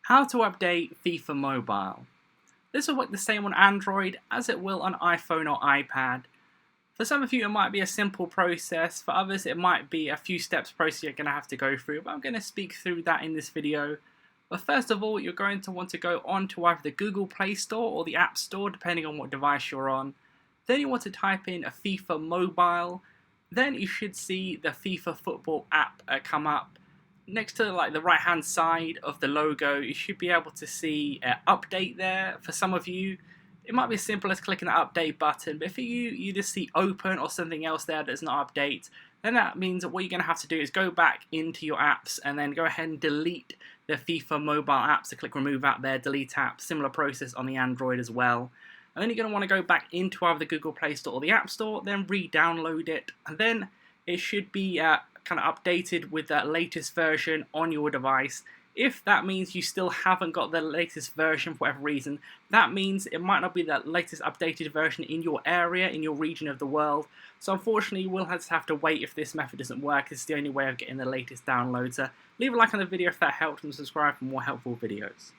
How to update FIFA Mobile. This will work the same on Android as it will on iPhone or iPad. For some of you it might be a simple process, for others it might be a few steps process you're going to have to go through, but I'm going to speak through that in this video. But first of all, you're going to want to go onto either the Google Play Store or the App Store depending on what device you're on. Then you want to type in a FIFA Mobile. Then you should see the FIFA Football app come up. Next to the right hand side of the logo, you should be able to see update there. For some of you, it might be as simple as clicking the update button, but if you just see open or something else there that does not update, then that means that what you're going to have to do is go back into your apps and then go ahead and delete the FIFA mobile app. So click remove app there, delete app, similar process on the Android as well. And then you're going to want to go back into either the Google Play Store or the App Store, then re-download it, and then it should be kind of updated with that latest version on your device. If that means you still haven't got the latest version for whatever reason, that means it might not be the latest updated version in your area, in your region of the world. So unfortunately you will have to wait if this method doesn't work. This is the only way of getting the latest downloads. Leave a like on the video if that helped and subscribe for more helpful videos.